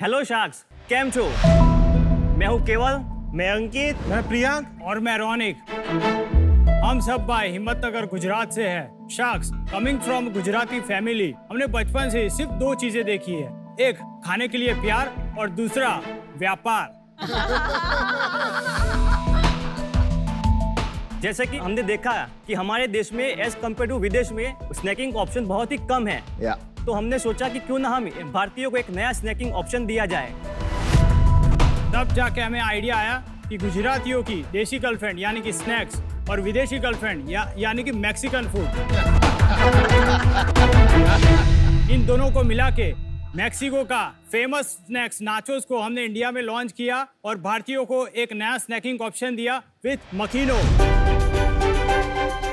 Hello sharks, केम छो? मैं हूँ केवल, मैं अंकित, मैं प्रियांक और मैं रोनिक। हम सब भाई हिम्मतनगर गुजरात से हैं। Sharks coming from Gujarati family. हमने बचपन से सिर्फ दो चीजें देखी है, एक खाने के लिए प्यार और दूसरा व्यापार। जैसे कि हमने देखा कि हमारे देश में एज कम्पेयर टू विदेश में स्नैकिंग ऑप्शन बहुत ही कम है। तो हमने सोचा कि क्यों ना हम भारतीयों को एक नया स्नैकिंग ऑप्शन दिया जाए। तब जाके हमें आइडिया आया कि गुजरातियों की देसी गर्लफ्रेंड यानी कि स्नैक्स और विदेशी गर्लफ्रेंड यानी कि मैक्सिकन फूड, इन दोनों को मिला के मैक्सिको का फेमस स्नैक्स नाचोस को हमने इंडिया में लॉन्च किया और भारतीयों को एक नया स्नैकिंग ऑप्शन दिया विथ मकीनो।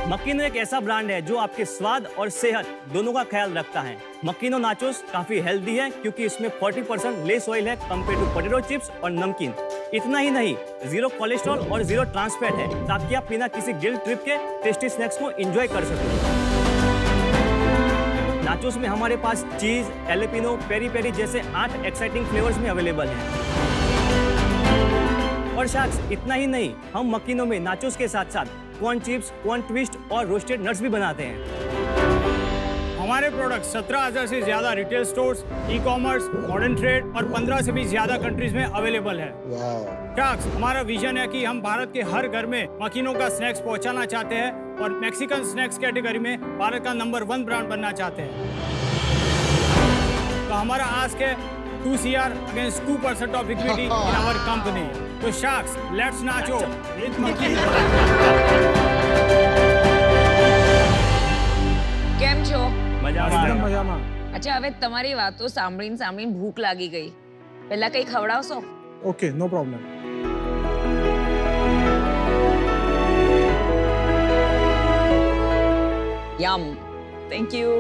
मकीनो एक ऐसा ब्रांड है जो आपके स्वाद और सेहत दोनों का ख्याल रखता है। मकीनो नाचोस काफी हेल्दी है क्योंकि इसमें 40% लेस ऑयल है कंपेयर टू पोटैटो चिप्स और नमकीन। इतना ही नहीं, 0 कोलेस्ट्रॉल और 0 ट्रांस फैट है ताकि आप बिना किसी गिल्ट ट्रिप के टेस्टी स्नैक्स को एंजॉय कर सकें। नाचोस में हमारे पास चीज, एलेपिनो, पेरी पेरी जैसे 8 एक्साइटिंग फ्लेवर्स में अवेलेबल हैं। और शार्क्स, इतना ही नहीं, हम मकीनो में नाचोस के साथ साथ कॉर्न चिप्स, कॉर्न ट्विस्ट और रोस्टेड नट्स भी बनाते हैं। हमारे प्रोडक्ट 17,000 से ज्यादा retail stores, ecommerce, modern trade और 15 से भी ज्यादा कंट्रीज में अवेलेबल है। शार्क्स, हमारा विजन है कि हम भारत के हर घर में मकीनो का स्नैक्स पहुंचाना चाहते हैं और मैक्सिकन स्नैक्स कैटेगरी में भारत का नंबर 1 ब्रांड बनना चाहते हैं। तो हमारा आस्क है 2 CR against 2% of equity in our company. तो sharks, let's nacho with Makino. કેમ છો? એકદમ મજામાં. અચ્છા, હવે તમારી વાતો સાંભળીને ભૂખ લાગી ગઈ. પહેલા કંઈ ખવડાવશો? Okay, no problem. Yum. Thank you.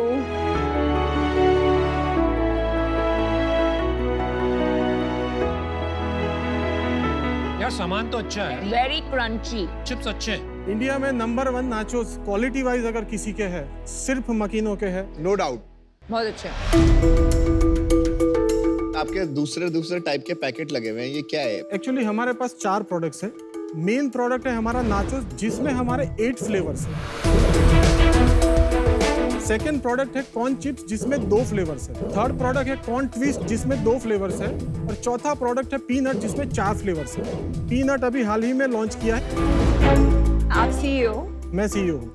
यार सामान तो अच्छा है, વેરી ક્રન્ચી. चिप्स अच्छे हैं। इंडिया में नंबर 1 नाचोस क्वालिटी वाइज अगर किसी के है, सिर्फ मकीनो के है। No doubt. बहुत अच्छा. आपके दूसरे टाइप के पैकेट लगे हुए हैं, ये क्या है? एक्चुअली हमारे पास 4 प्रोडक्ट्स है। मेन प्रोडक्ट है हमारा नाचोस जिसमें हमारे 8 फ्लेवर्स है। सेकेंड प्रोडक्ट है कॉर्न चिप्स जिसमें 2 फ्लेवर्स है। थर्ड प्रोडक्ट है कॉर्न ट्विस्ट जिसमें 2 फ्लेवर्स है और चौथा प्रोडक्ट है पीनट जिसमें 4 फ्लेवर्स है। पीनट अभी हाल ही में लॉन्च किया है। आप सीईओ? मैं सीईओ हूँ।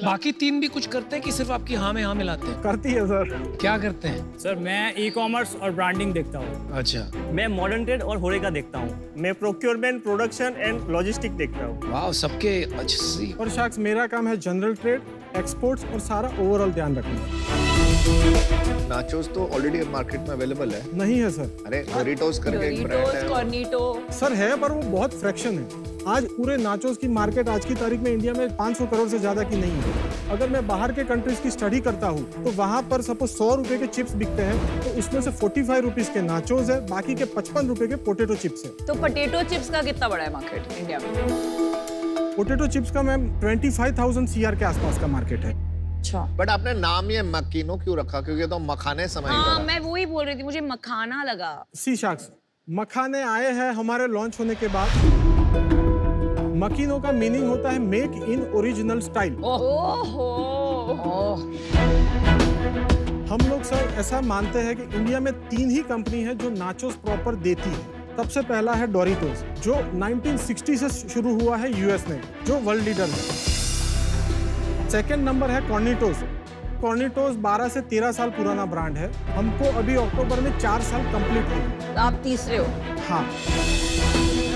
बाकी 3 भी कुछ करते हैं कि सिर्फ आपकी हाँ में हाँ मिलाते हैं? करती है सर। क्या करते हैं? सर, मैं ई-कॉमर्स और ब्रांडिंग देखता हूँ। अच्छा, मैं मॉडर्न ट्रेड और होरेका देखता हूँ। मैं प्रोक्योरमेंट, प्रोडक्शन एंड लॉजिस्टिक देखता हूँ। वाह, सबके अच्छी। और शार्क्स, मेरा काम है जनरल ट्रेड, एक्सपोर्ट्स और सारा ओवरऑल ध्यान रखना। नाचोस तो ऑलरेडी मार्केट में अवेलेबल है। नहीं है सर। अरे डोरिटोस करके एक ब्रांड डोरिटोस, है। कॉर्निटो. सर है, पर वो बहुत फ्रैक्शन है। आज पूरे नाचोस की मार्केट आज की तारीख में इंडिया में 500 करोड़ से ज्यादा की नहीं है। अगर मैं बाहर के कंट्रीज की स्टडी करता हूँ तो वहाँ पर सपोज 100 रुपए के चिप्स बिकते हैं तो उसमें से 45 रुपीज के नाचोस है, बाकी के 55 रुपए के पोटैटो चिप्स है। तो पोटैटो चिप्स का कितना बड़ा है मार्केट इंडिया में? पोटैटो चिप्स का मैम 25,000 CR के आसपास का मार्केट है। अच्छा, बट आपने नाम ये मकीनो क्यों रखा? क्योंकि तो मखाने समय हाँ, मैं वही बोल रही थी, मुझे मखाना लगा। सी शार्क्स, मखाने आए हैं हमारे लॉन्च होने के बाद। मकीनो का मीनिंग होता है मेक इन ओरिजिनल स्टाइल। ओहो. हम लोग सर ऐसा मानते हैं कि इंडिया में 3 ही कंपनी है जो नाचोस प्रॉपर देती है। सबसे पहला है डोरिटोस जो 1960 से शुरू हुआ है यूएस में, जो वर्ल्ड लीडर है। सेकेंड नंबर है कॉर्निटोस। कॉर्निटोस 12 से 13 साल पुराना ब्रांड है। हमको अभी अक्टूबर में 4 साल कंप्लीट हुए। आप तीसरे हो? हाँ।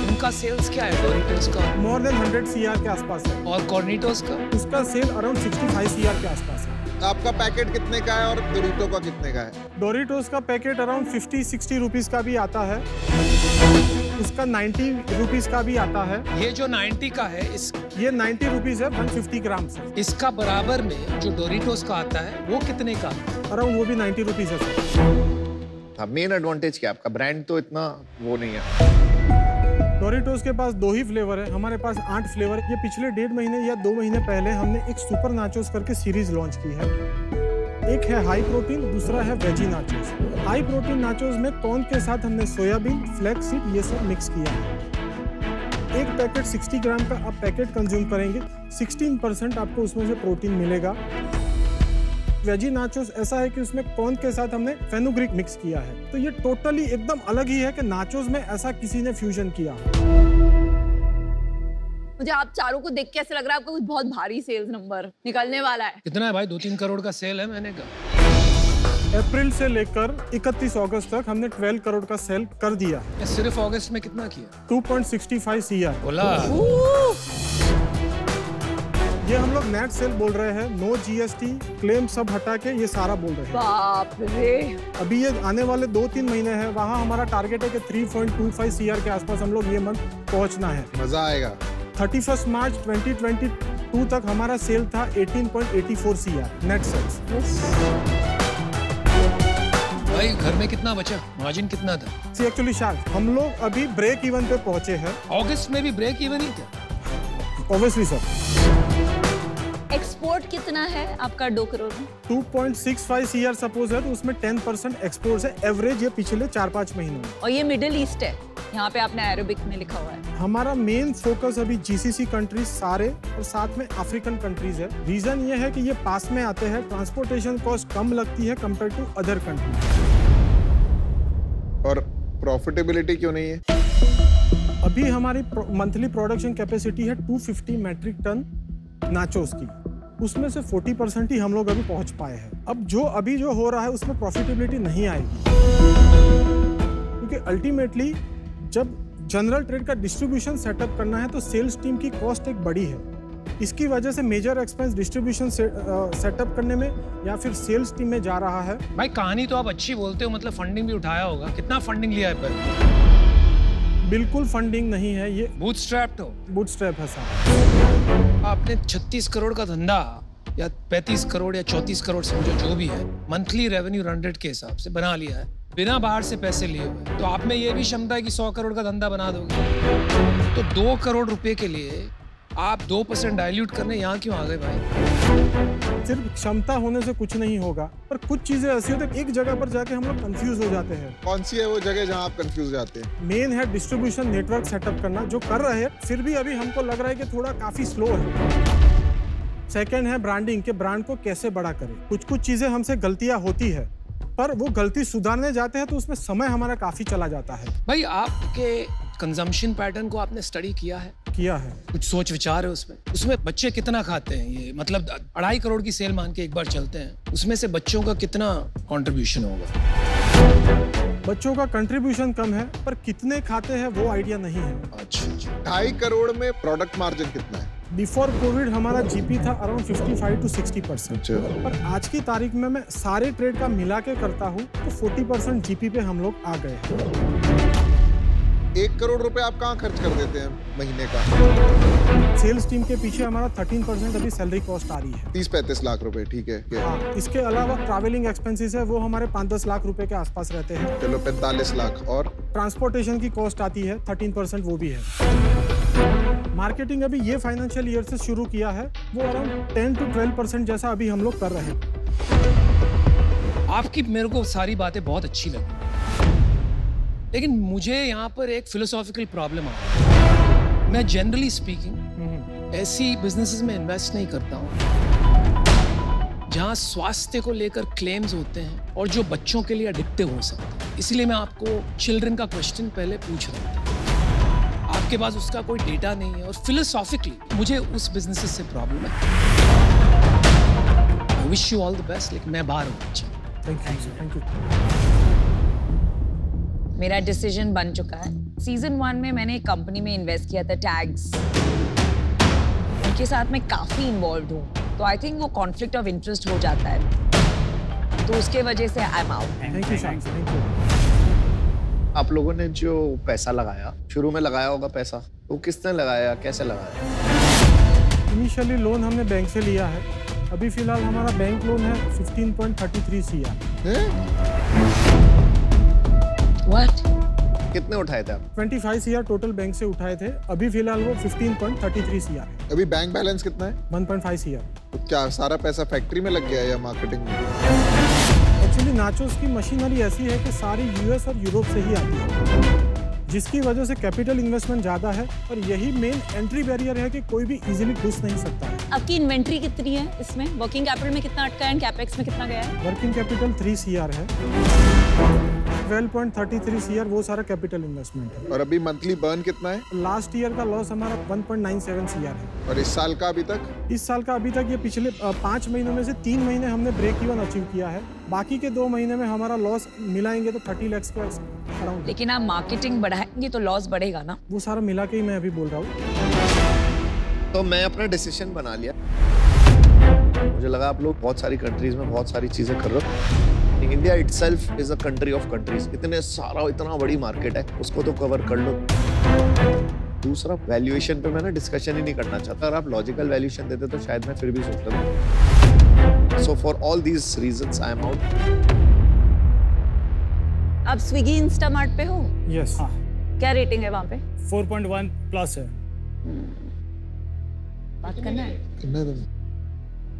उनका सेल्स क्या है डोरिटोस का? मोर देन 100 CR के आसपास है। और कॉर्निटोस का? उसका सेल अराउंड 65 CR के आसपास है। आपका पैकेट कितने का है और डोरिटो का कितने का है? डोरिटोस का पैकेट अराउंड 50-60 रुपीज का भी आता है। उसका 90 रुपीज का भी आता है। ये जो 90 का है, ये 90 रुपीज है 150 ग्राम से। इसका बराबर में जो डोरिटोस का आता है वो कितने का? अराउंड वो भी 90 रुपीज है सर। मेन एडवांटेज क्या है आपका? ब्रांड तो इतना वो नहीं है। डोरिटोस के पास 2 ही फ्लेवर है, हमारे पास 8 फ्लेवर। ये पिछले 1.5 महीने या 2 महीने पहले हमने एक सुपर नाचोस करके सीरीज लॉन्च की है। एक है हाई प्रोटीन, दूसरा है veggie nachos. High protein nachos में कॉर्न के साथ हमने सोयाबीन, फ्लैक्स सीड ये सब मिक्स किया है। एक पैकेट 60 ग्राम का आप पैकेट कंज्यूम करेंगे, 16% आपको उसमें से प्रोटीन मिलेगा। वेजी नाचोस ऐसा है कि उसमें कॉर्न के साथ हमने फेनुग्रीक मिक्स किया है, तो ये टोटली एकदम अलग ही है कि नाचोस में ऐसा किसी ने फ्यूजन किया। मुझे आप चारों को देख के ऐसा लग रहा है आपका कुछ बहुत भारी सेल्स नंबर निकलने वाला है। कितना है भाई? 2-3 करोड़ का सेल है मैंने कहा। अप्रैल से लेकर 31 अगस्त तक हमने 12 करोड़ का सेल कर दिया। ये सिर्फ अगस्त में कितना किया? 2.65 CR बोला। ये हम लोग नेट सेल बोल रहे हैं, नो GST क्लेम सब हटा के ये सारा बोल रहे हैं। बाप रे। अभी ये आने वाले 2-3 महीने हैं, वहाँ हमारा टारगेट है कि 3.25 CR के आसपास हम लोग ये मंथ पहुँचना है। मजा आएगा। 31 मार्च 2022 तक हमारा सेल था 18.84 CR नेट सेल्स। भाई घर में कितना बचा? मार्जिन कितना था? एक्चुअली शायद हम लोग अभी ब्रेक इवन पे पहुंचे हैं। अगस्त में भी ब्रेक इवन ही था? Obviously sir. एक्सपोर्ट कितना है आपका 2 करोड़ में? 2.65 CR सपोज है, तो उसमें 10% एक्सपोर्ट है एवरेज ये पिछले 4-5 महीनों में। और ये मिडिल ईस्ट है, यहाँ पे आपने अरेबिक में लिखा हुआ है। हमारा मेन फोकस अभी GCC कंट्रीज सारे और साथ में अफ्रीकन कंट्रीज है। रीजन ये है कि ये पास में आते हैं, ट्रांसपोर्टेशन कॉस्ट कम लगती है कंपेयर टू अदर कंट्रीज। और प्रॉफिटेबिलिटी क्यों नहीं है? अभी हमारी मंथली प्रोडक्शन कैपेसिटी है 250 मैट्रिक टन नाचोस की, उसमें से 40% ही हम लोग अभी पहुंच पाए हैं। अब जो हो रहा है उसमें प्रॉफिटेबिलिटी नहीं आएगी, क्योंकि अल्टीमेटली जब जनरल ट्रेड का डिस्ट्रीब्यूशन सेटअप करना है तो सेल्स टीम की कॉस्ट एक बड़ी है। इसकी वजह से मेजर एक्सपेंस डिस्ट्रीब्यूशन सेटअप करने में या फिर सेल्स टीम में जा रहा है। भाई कहानी तो आप अच्छी बोलते हो, मतलब फंडिंग भी उठाया होगा। कितना फंडिंग लिया है पर? बिल्कुल फंडिंग नहीं है, ये बूटस्ट्रैप्ड हो? बूटस्ट्रैप है साहब। आपने 36 करोड़ का धंधा या 35 करोड़ या 34 करोड़ समझो जो भी है, मंथली रेवेन्यू रन रेट के हिसाब से बना लिया है बिना बाहर से पैसे लिए हुए। तो आप में ये भी क्षमता है कि 100 करोड़ का धंधा बना दोगे। तो 2 करोड़ रुपए के लिए आप 2% डाइल्यूट करने यहाँ क्यों आ गए भाई? सिर्फ क्षमता होने से कुछ नहीं होगा, पर कुछ चीजें ऐसी होती है एक जगह पर जाके हम लोग कंफ्यूज हो जाते हैं। कौन सी है वो जगह जहाँ आप कंफ्यूज जाते हैं? मेन है डिस्ट्रीब्यूशन नेटवर्क सेटअप करना, जो कर रहे हैं, फिर भी अभी हमको लग रहा है कि थोड़ा काफी स्लो है। सेकंड है ब्रांडिंग, के ब्रांड को कैसे बड़ा करें। कुछ चीजें हमसे गलतियां होती है, पर वो गलती सुधारने जाते हैं तो उसमें समय हमारा काफी चला जाता है। भाई आपके कंजम्पशन पैटर्न को आपने स्टडी किया है? किया है। कुछ सोच विचार है उसमें बच्चे कितना खाते हैं? ये मतलब 2.5 करोड़ की सेल मान के एक बार चलते हैं, उसमें से बच्चों का कितना कंट्रीब्यूशन होगा? बच्चों का कंट्रीब्यूशन कम है, पर कितने खाते हैं वो आइडिया नहीं है। अच्छा। 2.5 करोड़ में प्रोडक्ट मार्जिन कितना है? बिफोर कोविड हमारा GP था अराउंड 55 to 60%, पर आज की तारीख में मैं सारे ट्रेड का मिला के करता हूँ तो 40% GP पे हम लोग आ गए हैं। 1 करोड़ रुपए आप कहाँ खर्च कर देते हैं महीने का? सेल्स टीम के पीछे हमारा 13% अभी सैलरी कॉस्ट आ रही है। 30-35 लाख रुपए, ठीक है। हाँ, इसके अलावा ट्रैवलिंग एक्सपेंसेस है, वो हमारे 5-10 लाख रुपए के आसपास रहते हैं। चलो 45 लाख। और ट्रांसपोर्टेशन की कॉस्ट आती है 13%, वो भी है। मार्केटिंग अभी ये फाइनेंशियल ईयर से शुरू किया है, वो अराउंड 10 to 12% जैसा अभी हम लोग कर रहे हैं। आपकी मेरे को सारी बातें बहुत अच्छी लगी, लेकिन मुझे यहाँ पर एक फिलोसॉफिकल प्रॉब्लम आ रहा है। मैं जनरली स्पीकिंग ऐसी बिजनेसेस में इन्वेस्ट नहीं करता हूँ जहाँ स्वास्थ्य को लेकर क्लेम्स होते हैं और जो बच्चों के लिए एडिक्टिव हो सकते हैं। इसलिए मैं आपको चिल्ड्रन का क्वेश्चन पहले पूछ रहा हूँ। आपके पास उसका कोई डेटा नहीं है और फिलोसॉफिकली मुझे उस बिजनेसेस से प्रॉब्लम है। I wish you all the best, लेकिन मैं बाहर हूँ। Thank you. मेरा डिसीजन बन चुका है। सीजन 1 में मैंने एक कंपनी में इन्वेस्ट किया था, टैग्स। उनके साथ मैं काफी इन्वॉल्व हूँ, तो आई थिंक वो कॉन्फ्लिक्ट ऑफ इंटरेस्ट हो जाता है, तो उसके वजह से I am out. Thank you. आप लोगों ने जो पैसा लगाया, शुरू में लगाया होगा पैसा, वो किसने लगाया, कैसे लगाया? इनिशियली लोन हमने बैंक से लिया है, अभी फिलहाल हमारा बैंक लोन है 15.33 CR। What? कितने उठाए थे आप? 25 सीआर टोटल बैंक से उठाए थे। अभी फिलहाल वो 15.33 सीआर है। अभी बैंक बैलेंस कितना है? 1.5 सीआर। तो क्या सारा पैसा फैक्ट्री में लग गया है या मार्केटिंग में? एक्चुअली नाचोस की मशीनरी ऐसी है कि सारी यूएस और यूरोप से ही आती है, जिसकी वजह से कैपिटल इन्वेस्टमेंट ज़्यादा है और यही मेन एंट्री बैरियर है कि कोई भी इजीली घुस नहीं सकता है। आपकी इन्वेंट्री कितनी है इसमें? वर्किंग कैपिटल में कितना अटका है एंड कैपेक्स में कितना गया है? वर्किंग कैपिटल 3 सीआर है, 12.33 सीआर वो सारा कैपिटल इन्वेस्टमेंट है। और अभी मंथली बर्न कितना है? लास्ट ईयर का लॉस हमारा 1.97 सीआर है। और इस साल का अभी तक? इस साल का अभी तक ये पिछले 5 महीनों में से 3 महीने हमने ब्रेक इवन अचीव किया है। बाकी के 2 महीने में हमारा लॉस मिलाएंगे तो 30 लाख के अराउंड। लेकिन आप मार्केटिंग बढ़ाएंगे तो लॉस बढ़ेगा ना? वो सारा मिला के ही मैं अभी बोल रहा हूँ। तो मैं अपना डिसीजन बना लिया। मुझे लगा आप लोग बहुत सारी कंट्रीज में बहुत सारी चीजें कर रहे हो। India itself is a country of countries. इतना बड़ी मार्केट है, उसको तो कवर कर लो। दूसरा, वैल्यूएशन पे मैं ना डिस्कशन ही नहीं करना चाहता। अगर आप लॉजिकल वैल्यूएशन देते तो शायद मैं फिर भी सोचता। So for all these reasons I am out. आप स्विगी इंस्टामार्ट पे हो? यस। हाँ, क्या रेटिंग है वहाँ पे? 4.1 प्लस है। बात करना है?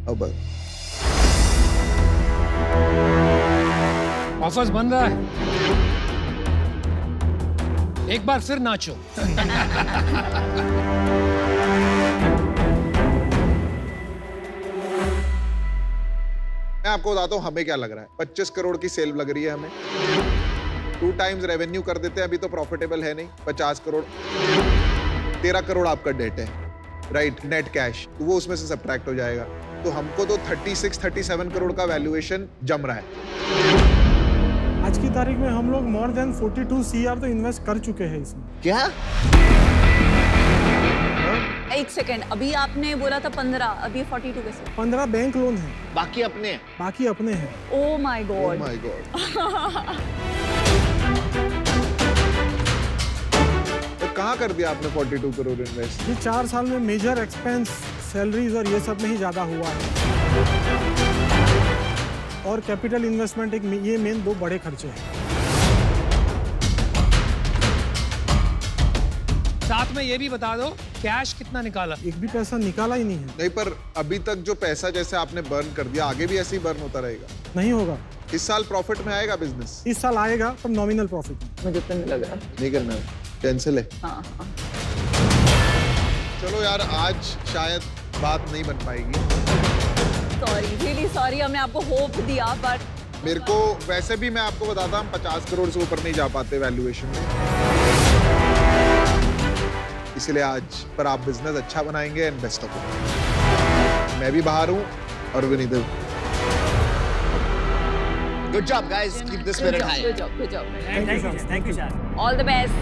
अब ऑफर्स बन रहा है, एक बार फिर नाचो। मैं आपको बताता हूँ हमें क्या लग रहा है। 25 करोड़ की सेल लग रही है हमें। 2 टाइम्स रेवेन्यू कर देते हैं, अभी तो प्रॉफिटेबल है नहीं। 50 करोड़, 13 करोड़ आपका डेट है, राइट, नेट कैश, तो वो उसमें से सब्ट्रैक्ट हो जाएगा। तो हमको तो 36-37 करोड़ का वैल्यूएशन जम रहा है। आज की तारीख में हम लोग मोर देन 42 सीआर तो इन्वेस्ट कर चुके हैं इसमें। क्या? एक सेकंड, अभी आपने बोला था 15, अभी 42 कैसे? 15 बैंक लोन है, बाकी अपने हैं। बाकी अपने हैं। Oh my God. My God. तो कहाँ कर दिया आपने 42 करोड़ इन्वेस्ट? ये 4 साल में मेजर एक्सपेंस, सैलरीज और ये सब में ही ज्यादा हुआ है। और कैपिटल इन्वेस्टमेंट ये मेन 2 बड़े खर्चे हैं। साथ में ये भी बता दो कैश कितना निकाला? एक भी पैसा निकाला ही नहीं है। नहीं, पर अभी तक जो पैसा जैसे आपने बर्न कर दिया, आगे भी ऐसे ही बर्न होता रहेगा? नहीं होगा। इस साल प्रॉफिट में आएगा बिजनेस? इस साल आएगा पर नॉमिनल प्रॉफिट में। मुझे तो नहीं लग रहा। नहीं करना, कैंसिल है। हाँ। चलो यार, आज शायद बात नहीं बन पाएगी। सॉरी, रियली सॉरी, हमने आपको होप दिया बट मेरे को वैसे भी मैं आपको बताता, हम 50 करोड़ से ऊपर नहीं जा पाते वैल्यूएशन में, इसलिए आज पर आप बिजनेस अच्छा बनाएंगे एंड बेस्ट ऑफ लक। मैं भी बाहर हूँ और Vineet. Good job guys, keep the spirit high. Good job. Thank you sir. All the best.